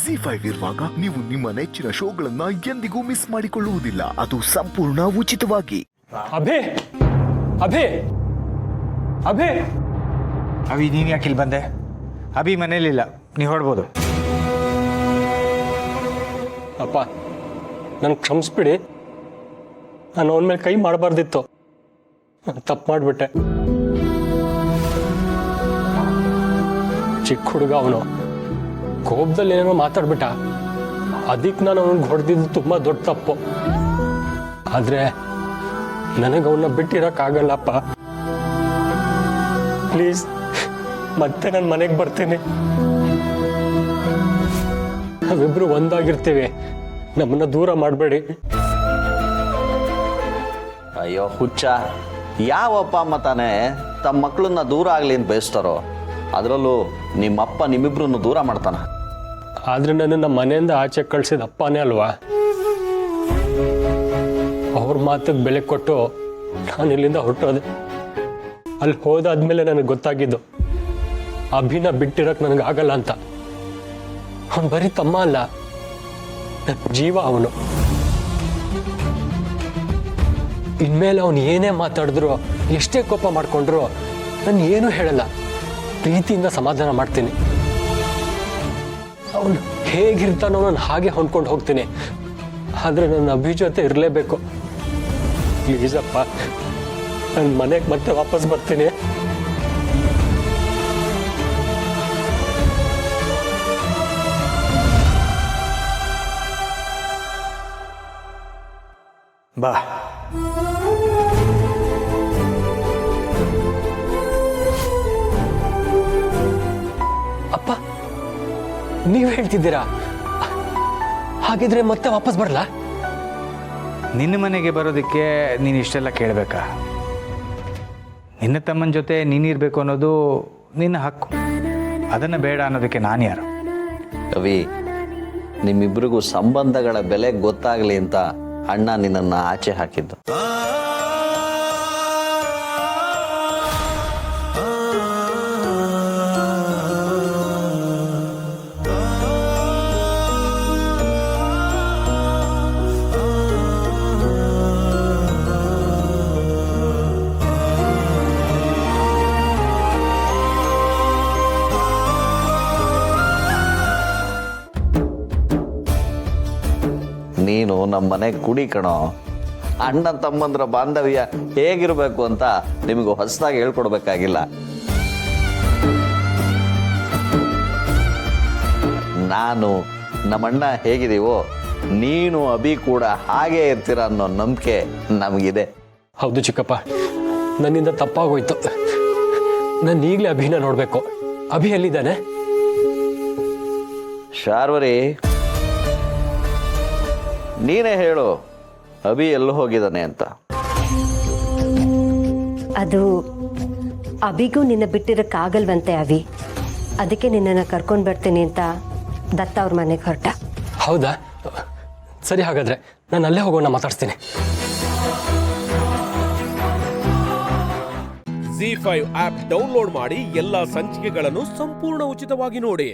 ZEE5 ಇರುವಾಗ ನೀವು ನಿಮ್ಮ ನೆಚ್ಚಿನ ಶೋಗಳನ್ನ ಎಂದಿಗೂ ಮಿಸ್ ಮಾಡಿಕೊಳ್ಳುವುದಿಲ್ಲ. ಅದು ಸಂಪೂರ್ಣ ಉಚಿತವಾಗಿ. ಅಭಿ ಅಭಿ ಅಭಿ ಅಭಿ ನೀನು ಯಾಕೆ ಇಲ್ಲಿ ಬಂದೆ? ಅಭಿ ಮನೇಲಿಲ್ಲ, ನೀವು ಹೊಡ್ಬೋದು. ಅಪ್ಪ ನನಗೆ ಕ್ಷಮಿಸ್ಬಿಡಿ, ನಾನು ಅವನ ಮೇಲೆ ಕೈ ಮಾಡಬಾರ್ದಿತ್ತು, ತಪ್ಪು ಮಾಡಿಬಿಟ್ಟೆ. ಚಿಕ್ಕ ಹುಡುಗ ಅವನು, ಕೋಪದಲ್ಲಿ ಏನೇನೋ ಮಾತಾಡ್ಬಿಟ್ಟ, ಅದಕ್ಕೆ ನಾನು ಅವನಿಗೆ ಹೊಡೆದಿದ್ದು ತುಂಬ ದೊಡ್ಡ ತಪ್ಪು. ಆದರೆ ನನಗೆ ಅವನ್ನ ಬಿಟ್ಟಿರೋಕ್ಕಾಗಲ್ಲಪ್ಪ. ಪ್ಲೀಸ್ ಮತ್ತೆ ನಾನು ಮನೆಗೆ ಬರ್ತೀನಿ, ನಾವಿಬ್ರು ಒಂದಾಗಿರ್ತೀವಿ, ನಮ್ಮನ್ನ ದೂರ ಮಾಡಬೇಡಿ. ಅಯ್ಯೋ ಹುಚ್ಚ, ಯಾವ ಅಪ್ಪ ಅಮ್ಮ ತಾನೇ ತಮ್ಮ ಮಕ್ಕಳನ್ನ ದೂರ ಆಗಲಿ ಅಂತ ಬಯಸ್ತಾರೋ, ಅದರಲ್ಲೂ ನಿಮ್ಮಪ್ಪ ನಿಮ್ಮಿಬ್ರನ್ನು ದೂರ ಮಾಡ್ತಾನ. ಆದರೆ ನನ್ನನ್ನು ಮನೆಯಿಂದ ಆಚೆ ಕಳಿಸಿದ ಅಪ್ಪನೇ ಅಲ್ವಾ? ಅವ್ರ ಮಾತಿಗೆ ಬೆಲೆ ಕೊಟ್ಟು ನಾನು ಇಲ್ಲಿಂದ ಹೊರಟೋದೆ. ಅಲ್ಲಿ ಹೋದಾದ್ಮೇಲೆ ನನಗೆ ಗೊತ್ತಾಗಿದ್ದು ಅಭಿನ ಬಿಟ್ಟಿರಕ್ಕೆ ನನಗೆ ಆಗಲ್ಲ ಅಂತ. ಅವನು ಬರೀ ತಮ್ಮ ಅಲ್ಲ, ನನ್ನ ಜೀವ ಅವನು. ಇನ್ಮೇಲೆ ಅವನು ಏನೇ ಮಾತಾಡಿದ್ರು, ಎಷ್ಟೇ ಕೋಪ ಮಾಡ್ಕೊಂಡ್ರು ನಾನು ಏನೂ ಹೇಳಲ್ಲ, ಪ್ರೀತಿಯಿಂದ ಸಮಾಧಾನ ಮಾಡ್ತೀನಿ. ಅವನು ಹೇಗಿರ್ತಾನೋ ನಾನು ಹಾಗೆ ಹೊಂದ್ಕೊಂಡು ಹೋಗ್ತೀನಿ. ಆದರೆ ನನ್ನ ಅಭಿ ಜೊತೆ ಇರಲೇಬೇಕು. ಪ್ಲೀಸಪ್ಪ, ನನ್ನ ಮನೆಗೆ ಮತ್ತೆ ವಾಪಸ್ ಬರ್ತೀನಿ. ಬಾ. ಅಪ್ಪ, ನೀವು ಹೇಳ್ತಿದ್ದೀರಾ? ಹಾಗಿದ್ರೆ ಮತ್ತೆ ವಾಪಸ್ ಬರಲಾ? ನಿನ್ನ ಮನೆಗೆ ಬರೋದಕ್ಕೆ ನೀನು ಇಷ್ಟೆಲ್ಲ ಕೇಳಬೇಕಾ? ನಿನ್ನ ತಮ್ಮನ ಜೊತೆ ನೀನಿರಬೇಕು ಅನ್ನೋದು ನಿನ್ನ ಹಕ್ಕು. ಅದನ್ನು ಬೇಡ ಅನ್ನೋದಕ್ಕೆ ನಾನು ಯಾರು? ಕವಿ, ನಿಮ್ಮಿಬ್ರಿಗೂ ಸಂಬಂಧಗಳ ಬೆಲೆ ಗೊತ್ತಾಗಲಿ ಅಂತ ಅಣ್ಣ ನಿನ್ನನ್ನು ಆಚೆ ಹಾಕಿದ್ದು. ನೀನು ನಮ್ಮ ಮನೆ ಕುಡಿ ಕಣೋ. ಅಣ್ಣ ತಮ್ಮಂದ್ರ ಬಾಂಧವ್ಯ ಹೇಗಿರಬೇಕು ಅಂತ ನಿಮಗೆ ಹೊಸದಾಗಿ ಹೇಳ್ಕೊಡ್ಬೇಕಾಗಿಲ್ಲ. ನಾನು ನಮ್ಮಣ್ಣ ಹೇಗಿದೀವೋ ನೀನು ಅಭಿ ಕೂಡ ಹಾಗೇ ಇರ್ತೀರ ಅನ್ನೋ ನಂಬಿಕೆ ನಮಗಿದೆ. ಹೌದು ಚಿಕ್ಕಪ್ಪ, ನನ್ನಿಂದ ತಪ್ಪಾಗೋಯ್ತು. ನಾನು ಈಗಲೇ ಅಭಿನ ನೋಡಬೇಕು. ಅಭಿ ಎಲ್ಲಿದ್ದಾನೆ? ಶಾರ್ವರಿ, ನೀನೇ ಹೇಳು, ಅಭಿ ಎಲ್ಲೋ ಹೋಗಿದ್ದಾನೆ ಅಂತ. ಅದು ಅಭಿಗೂ ನಿನ್ನ ಬಿಟ್ಟಿರಕ್ಕಾಗಲ್ವಂತೆ ಅಭಿ. ಅದಕ್ಕೆ ನಿನ್ನನ್ನು ಕರ್ಕೊಂಡು ಬರ್ತೀನಿ ಅಂತ ದತ್ತ ಅವ್ರ ಮನೆಗೆ ಹೊರಟ. ಹೌದಾ? ಸರಿ, ಹಾಗಾದ್ರೆ ನಾನು ಅಲ್ಲೇ ಹೋಗೋಣ, ಮಾತಾಡ್ತೀನಿ. ZEE5 ಆಪ್ ಡೌನ್ಲೋಡ್ ಮಾಡಿ ಎಲ್ಲಾ ಸಂಚಿಕೆಗಳನ್ನು ಸಂಪೂರ್ಣ ಉಚಿತವಾಗಿ ನೋಡಿ.